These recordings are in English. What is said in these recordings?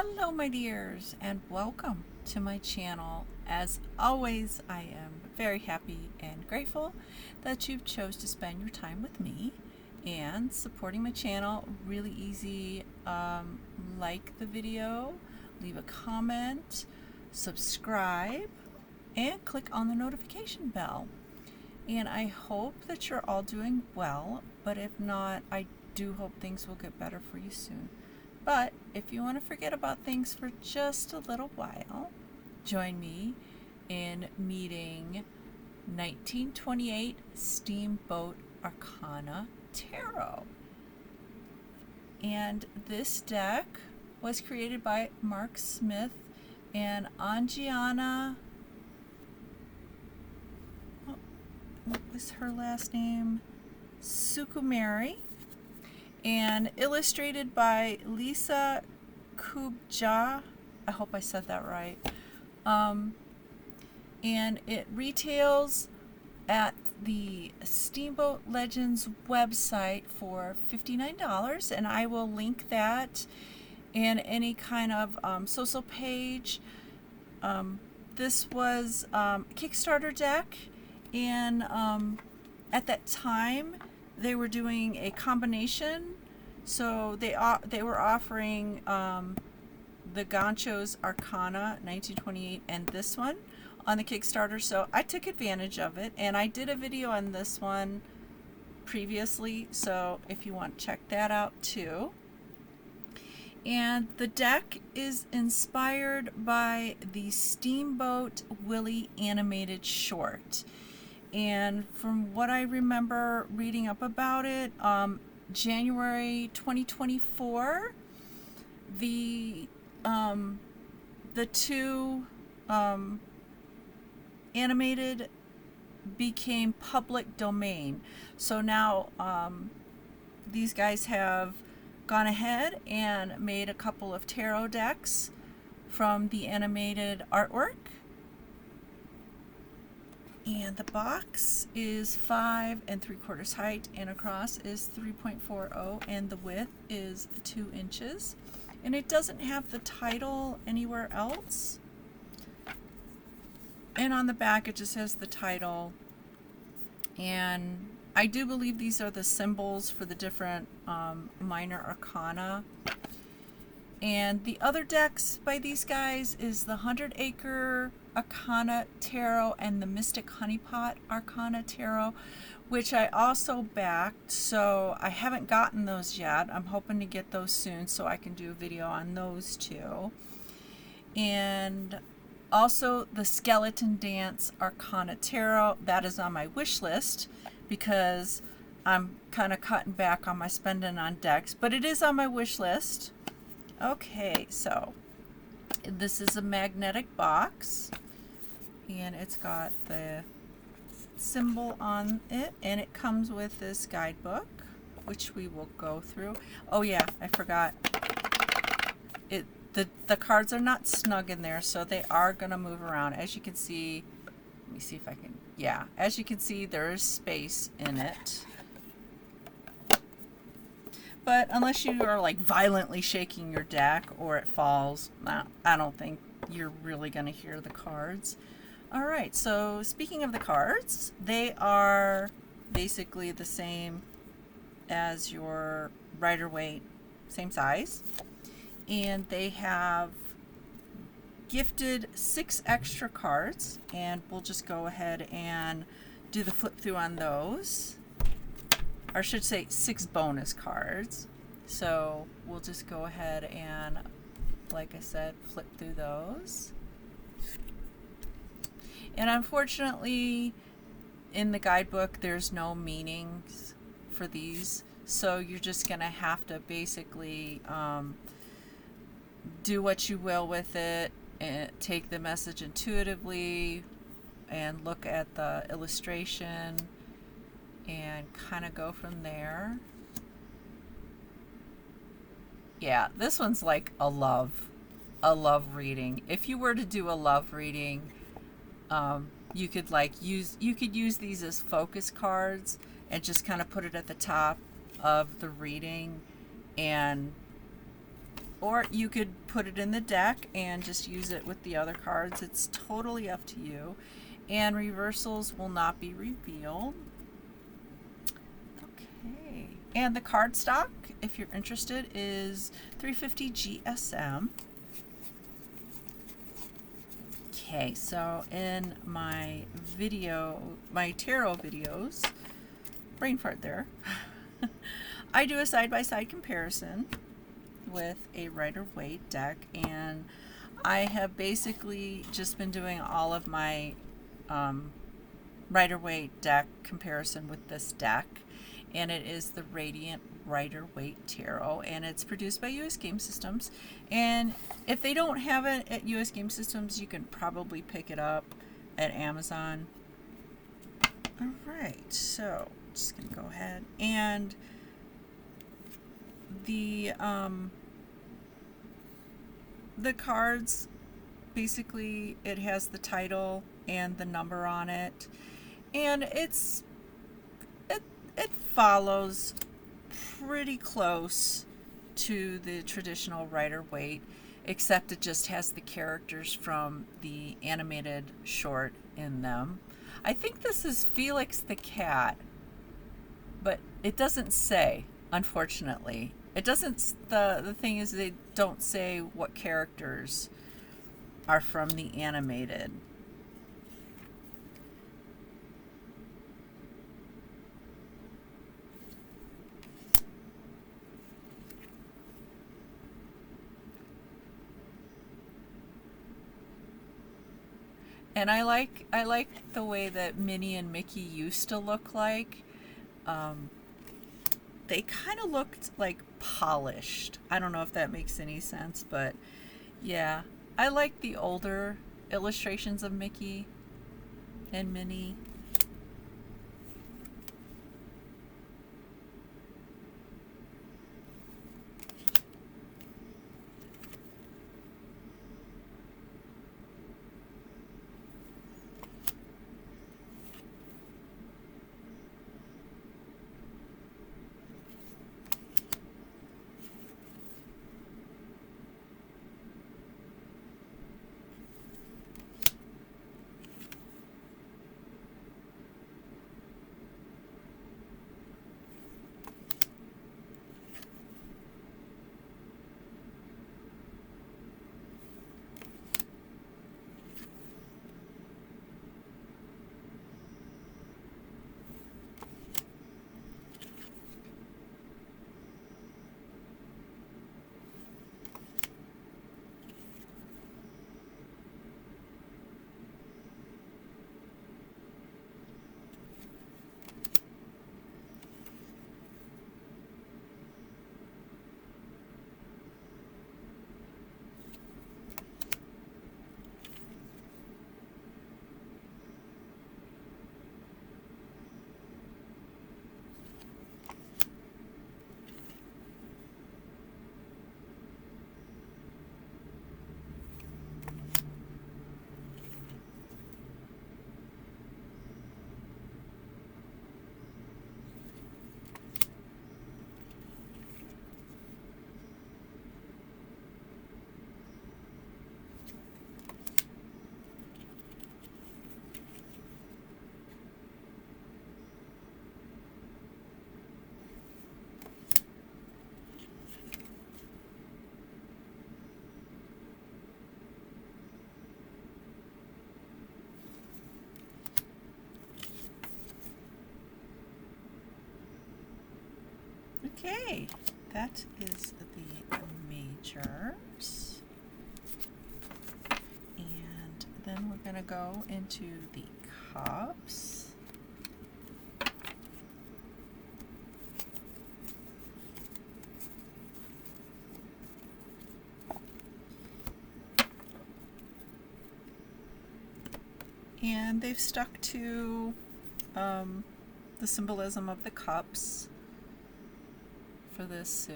Hello my dears, and welcome to my channel. As always, I am very happy and grateful that you've chose to spend your time with me and supporting my channel. Really easy. Like the video, leave a comment, subscribe, and click on the notification bell. And I hope that you're all doing well, but if not, I do hope things will get better for you soon. But if you want to forget about things for just a little while, join me in meeting 1928 Steamboat Arcana Tarot. And this deck was created by Mark Smith and Anjana. What was her last name? Sukumary. And illustrated by Lisa Kubja. I hope I said that right. And it retails at the Steamboat Legends website for $59, and I will link that in any kind of social page. This was a Kickstarter deck, and at that time they were doing a combination, so they were offering the Gancho's Arcana 1928 and this one on the Kickstarter, so I took advantage of it, and I did a video on this one previously, so if you want to check that out too. And the deck is inspired by the Steamboat Willie animated short. And from what I remember reading up about it, January 2024, the two animated became public domain. So now these guys have gone ahead and made a couple of tarot decks from the animated artwork. And the box is 5 3/4 height, and across is 3.40, and the width is 2 inches. And it doesn't have the title anywhere else. And on the back it just has the title. And I do believe these are the symbols for the different minor arcana. And the other decks by these guys is the 100 Acre Arcana Tarot and the Mystic Honeypot Arcana Tarot, which I also backed, so I haven't gotten those yet. I'm hoping to get those soon so I can do a video on those too. And also the Skeleton Dance Arcana Tarot, that is on my wish list because I'm kind of cutting back on my spending on decks, but it is on my wish list. Okay, so this is a magnetic box, and it's got the symbol on it, and it comes with this guidebook, which we will go through. Oh yeah, I forgot. The cards are not snug in there, so they are going to move around. As you can see, let me see if I can, yeah, as you can see, there is space in it. But unless you are like violently shaking your deck or it falls, I don't think you're really going to hear the cards. All right, so speaking of the cards, they are basically the same as your Rider-Waite, same size. And they have gifted 6 extra cards, and we'll just go ahead and do the flip through on those. Or I should say 6 bonus cards. So we'll just go ahead and, like I said, flip through those. And unfortunately, in the guidebook, there's no meanings for these. So you're just going to have to basically do what you will with it and take the message intuitively and look at the illustration and kind of go from there. Yeah, this one's like a love reading. If you were to do a love reading, you could use these as focus cards and just kind of put it at the top of the reading and or you could put it in the deck and just use it with the other cards. It's totally up to you. And reversals will not be revealed. Okay. And the card stock, if you're interested, is 350 GSM. Okay, so in my tarot videos, brain fart there, I do a side-by-side comparison with a Rider-Waite deck, and I have basically just been doing all of my Rider-Waite deck comparison with this deck, and it is the Radiant Rider-Waite Tarot, and it's produced by US Game Systems. And if they don't have it at US Game Systems, you can probably pick it up at Amazon. All right, so just gonna go ahead, and the cards, basically it has the title and the number on it, and it follows pretty close to the traditional Rider-Waite, except it just has the characters from the animated short in them. I think this is Felix the cat, but it doesn't say, unfortunately. It doesn't, the thing is, they don't say what characters are from the animated. And I like the way that Minnie and Mickey used to look like. They kind of looked like polished. I don't know if that makes any sense, but yeah, I like the older illustrations of Mickey and Minnie. Okay, that is the majors. And then we're going to go into the cups. And they've stuck to the symbolism of the cups for this suit.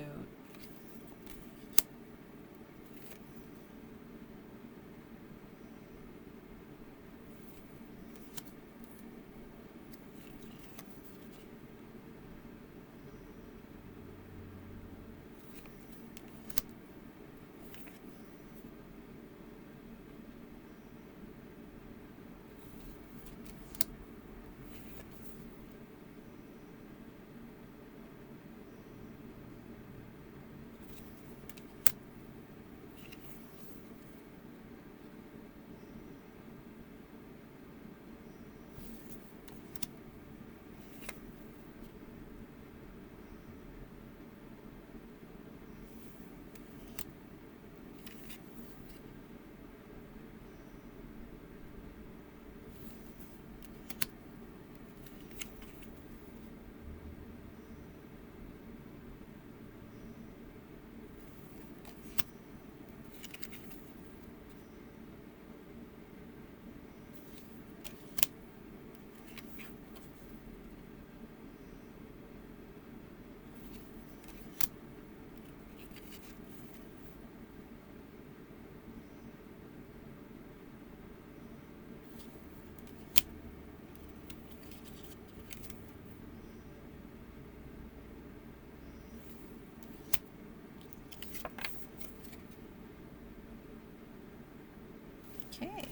Okay.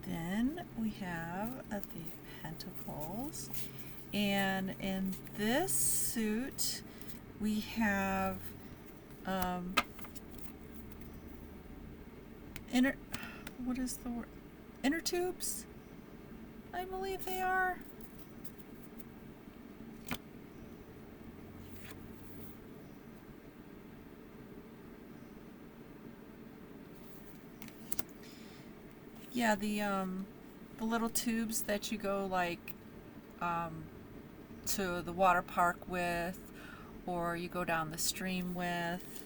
Then we have the Pentacles, and in this suit we have what is the word? Inner tubes, I believe they are. Yeah, the little tubes that you go like to the water park with, or you go down the stream with.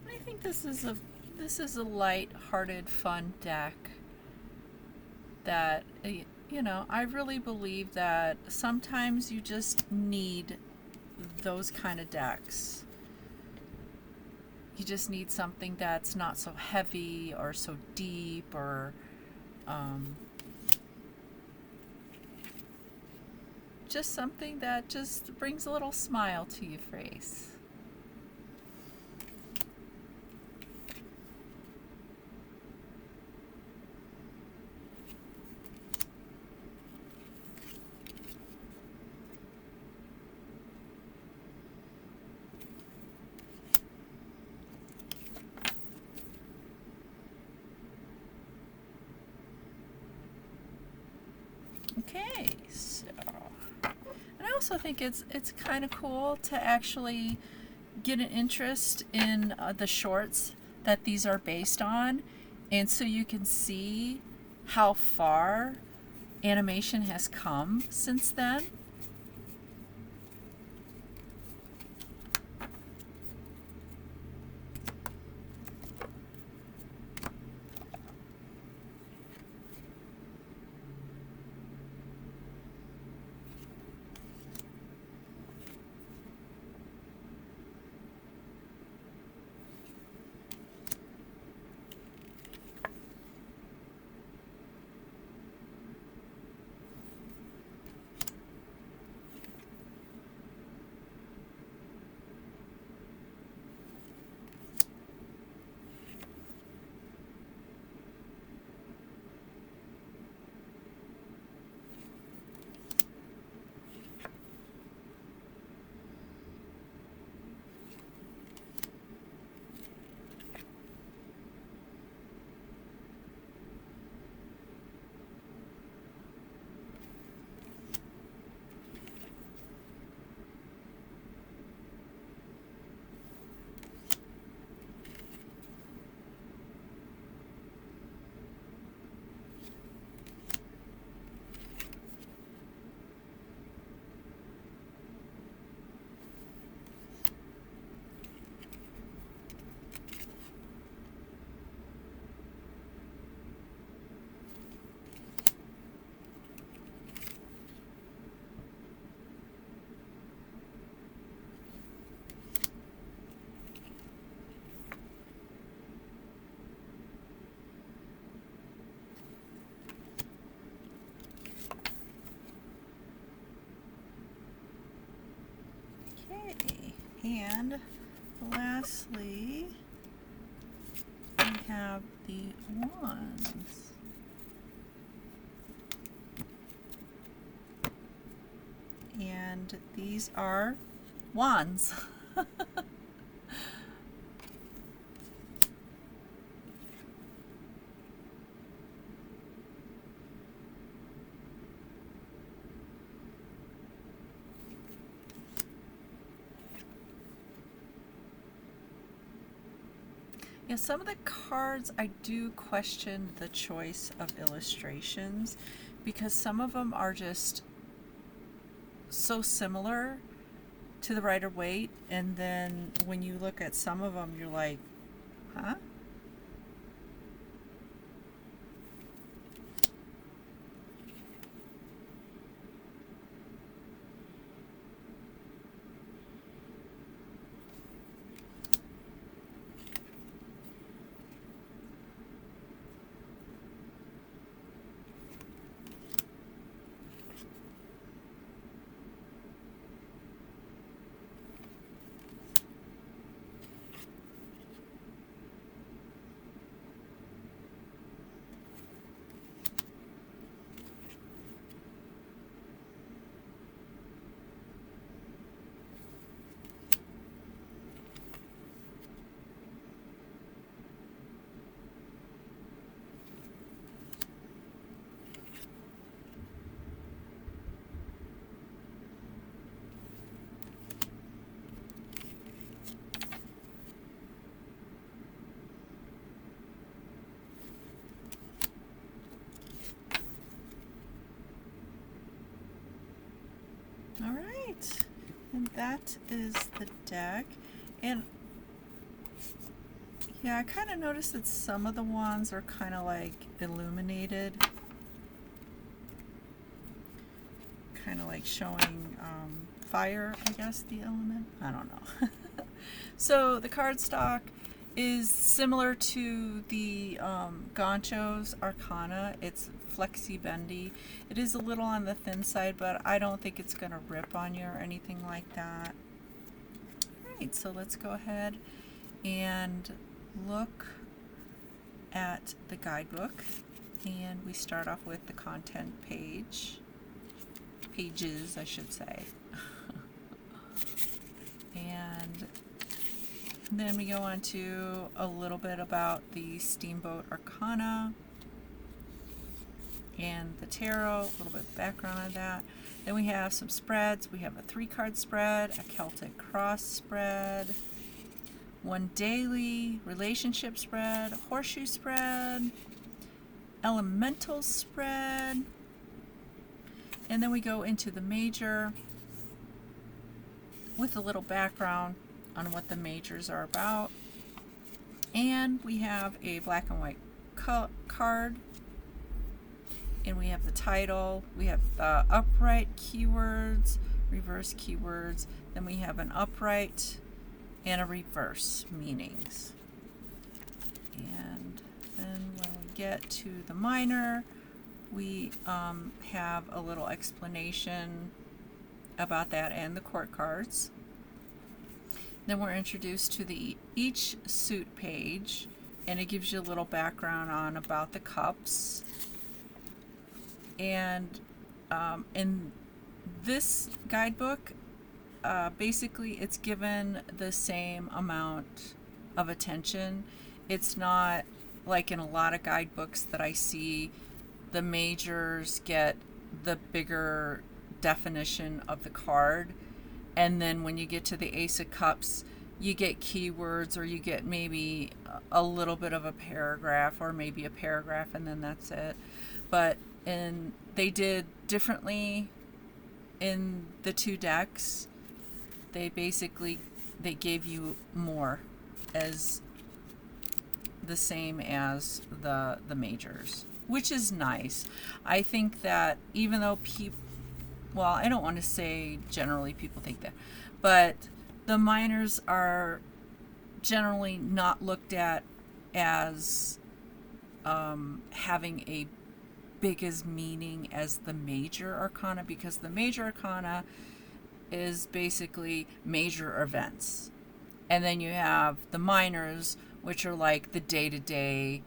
I think this is a light-hearted, fun deck that, you know, I really believe that sometimes you just need those kind of decks. You just need something that's not so heavy or so deep, or just something that just brings a little smile to your face. Okay, so, and I also think it's kind of cool to actually get an interest in the shorts that these are based on, and so you can see how far animation has come since then. Okay, and lastly, we have the wands. And these are wands. Yeah, some of the cards I do question the choice of illustrations because some of them are just so similar to the Rider-Waite, and then when you look at some of them, you're like, huh? All right, and that is the deck. And yeah, I kind of noticed that some of the wands are kind of like illuminated, kind of like showing fire, I guess, the element. I don't know. So the cardstock is similar to the Gancho's Arcana. It's flexi bendy. It is a little on the thin side, but I don't think it's going to rip on you or anything like that. All right, so let's go ahead and look at the guidebook, and we start off with the content pages, I should say. And then we go on to a little bit about the Steamboat Arcana and the tarot, a little bit of background on that. Then we have some spreads. We have a 3-card spread, a Celtic cross spread, one daily relationship spread, a horseshoe spread, elemental spread, and then we go into the major with a little background on what the majors are about. And we have a black and white card, and we have the title, we have the upright keywords, reverse keywords, then we have an upright and a reverse meanings. And then when we get to the minor, we have a little explanation about that and the court cards. Then we're introduced to the each suit page, and it gives you a little background on about the cups. And in this guidebook, basically it's given the same amount of attention. It's not like in a lot of guidebooks that I see, the majors get the bigger definition of the card, and then when you get to the Ace of Cups, you get keywords, or you get maybe a little bit of a paragraph, or maybe a paragraph, and then that's it. But they did differently in the two decks. They gave you more as the same as the majors, which is nice. I think that even though well, I don't want to say generally people think that, but the minors are generally not looked at as having a big as meaning as the major arcana, because the major arcana is basically major events, and then you have the minors, which are like the day-to-day,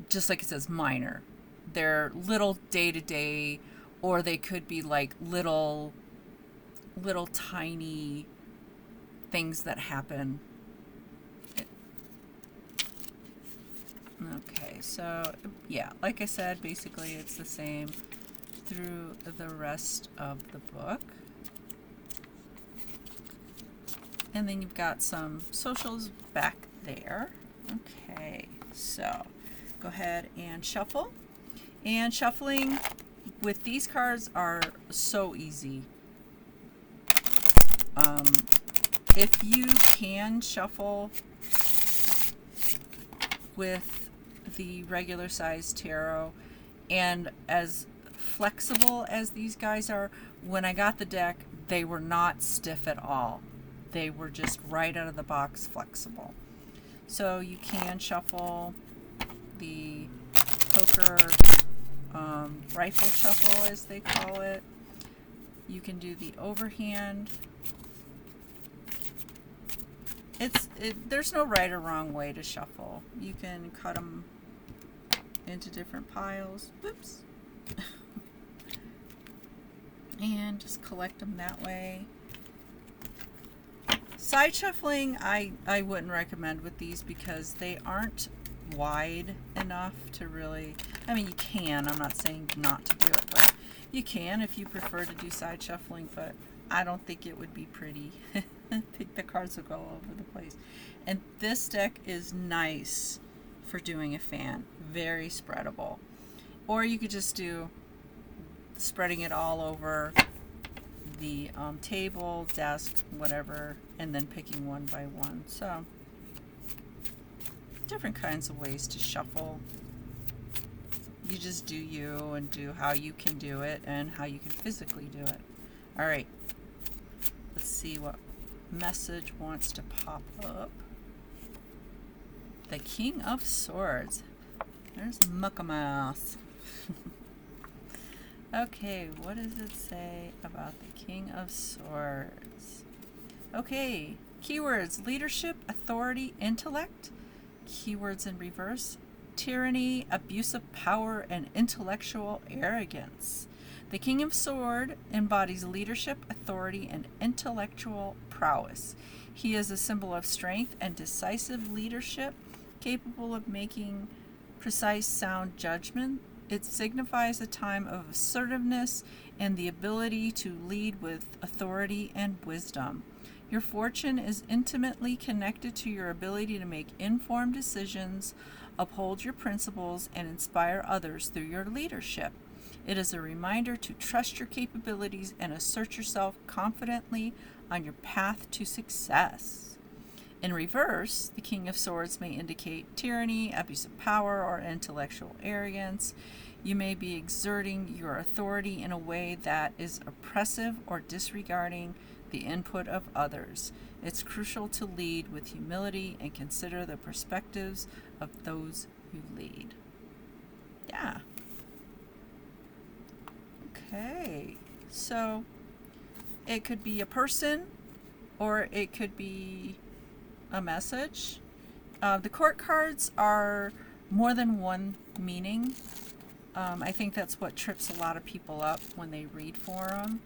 just like it says minor. They're little day-to-day, or they could be like little tiny things that happen. Okay, so yeah, like I said, basically it's the same through the rest of the book. And then you've got some socials back there. Okay, so go ahead and shuffle. And shuffling with these cards are so easy. If you can shuffle with the regular size tarot, and as flexible as these guys are, when I got the deck, they were not stiff at all. They were just right out of the box flexible. So you can shuffle the poker rifle shuffle, as they call it. You can do the overhand. There's no right or wrong way to shuffle. You can cut them into different piles. Whoops. And just collect them that way. Side shuffling, I wouldn't recommend with these because they aren't wide enough to really, I mean, you can, I'm not saying not to do it, but you can if you prefer to do side shuffling, but I don't think it would be pretty. I think the cards will go all over the place. And this deck is nice for doing a fan. Very spreadable. Or you could just do spreading it all over the table, desk, whatever, and then picking one by one. So, different kinds of ways to shuffle. You just do you and do how you can do it and how you can physically do it. All right. Let's see what message wants to pop up. The King of Swords. There's Muckamouse. Okay, what does it say about the King of Swords? Okay, keywords: leadership, authority, intellect. Keywords in reverse: tyranny, abuse of power, and intellectual arrogance. The King of Swords embodies leadership, authority, and intellectual prowess. He is a symbol of strength and decisive leadership, capable of making precise, sound judgment. It signifies a time of assertiveness and the ability to lead with authority and wisdom. Your fortune is intimately connected to your ability to make informed decisions, uphold your principles, and inspire others through your leadership. It is a reminder to trust your capabilities and assert yourself confidently on your path to success. In reverse, the King of Swords may indicate tyranny, abuse of power, or intellectual arrogance. You may be exerting your authority in a way that is oppressive or disregarding the input of others. It's crucial to lead with humility and consider the perspectives of those you lead. Yeah. Okay. So it could be a person or it could be a message. The court cards are more than one meaning. I think that's what trips a lot of people up when they read for them.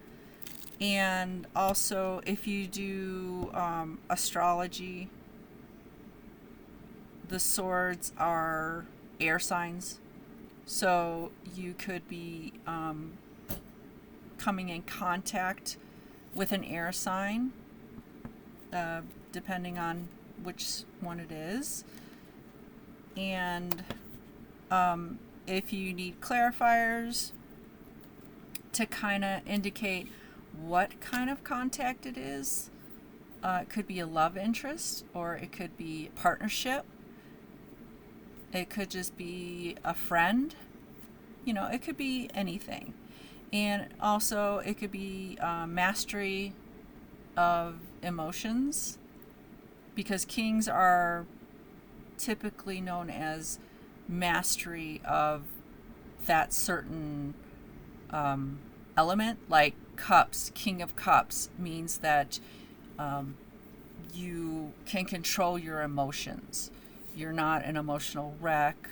And also, if you do astrology, the swords are air signs. So you could be coming in contact with an air sign, depending on which one it is. And if you need clarifiers to kind of indicate what kind of contact it is, it could be a love interest, or it could be partnership. It could just be a friend. You know, it could be anything. And also it could be mastery of emotions, because kings are typically known as mastery of that certain element. Like cups, King of Cups means that you can control your emotions. You're not an emotional wreck,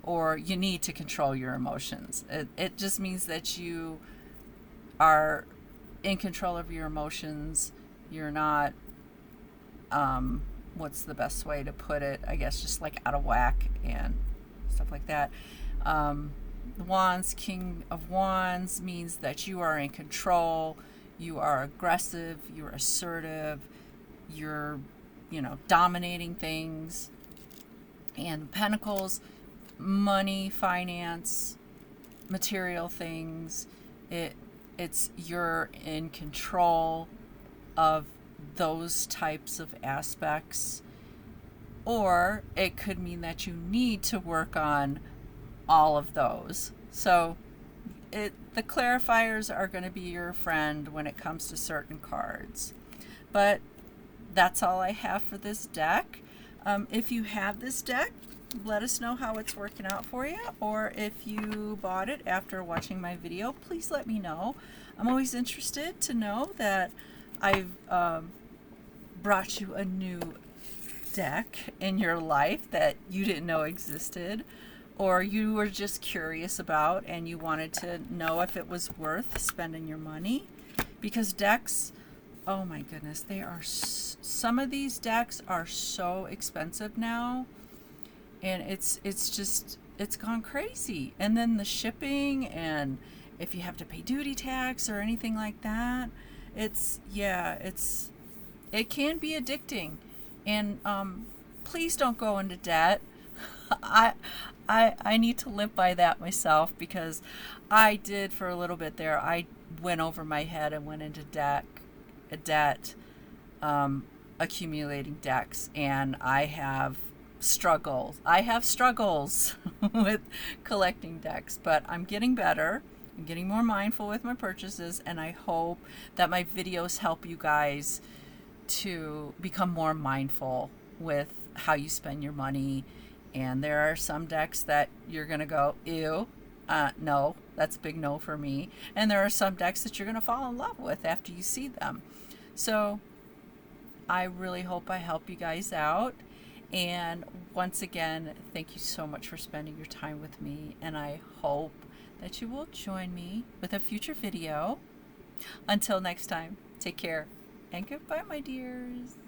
or you need to control your emotions. It just means that you are in control of your emotions. You're not, what's the best way to put it? I guess just like out of whack and stuff like that. Wands, King of Wands means that you are in control. You are aggressive. You're assertive. You're, dominating things. And Pentacles, money, finance, material things. It's you're in control of those types of aspects. Or it could mean that you need to work on all of those. So the clarifiers are going to be your friend when it comes to certain cards. But that's all I have for this deck. If you have this deck, let us know how it's working out for you, or if you bought it after watching my video, please let me know. I'm always interested to know that I've brought you a new deck in your life that you didn't know existed, or you were just curious about and you wanted to know if it was worth spending your money. Because decks, oh my goodness, they are some of these decks are so expensive now, and it's gone crazy. And then the shipping, and if you have to pay duty tax or anything like that, it can be addicting. And please don't go into debt. I need to live by that myself, because I did for a little bit there. I went over my head and went into debt, accumulating decks, and I have struggles with collecting decks, but I'm getting better. I'm getting more mindful with my purchases, and I hope that my videos help you guys to become more mindful with how you spend your money. And there are some decks that you're gonna go, ew, no, that's a big no for me. And there are some decks that you're gonna fall in love with after you see them. So I really hope I help you guys out. And once again, thank you so much for spending your time with me, and I hope that you will join me with a future video. Until next time, take care and goodbye, my dears.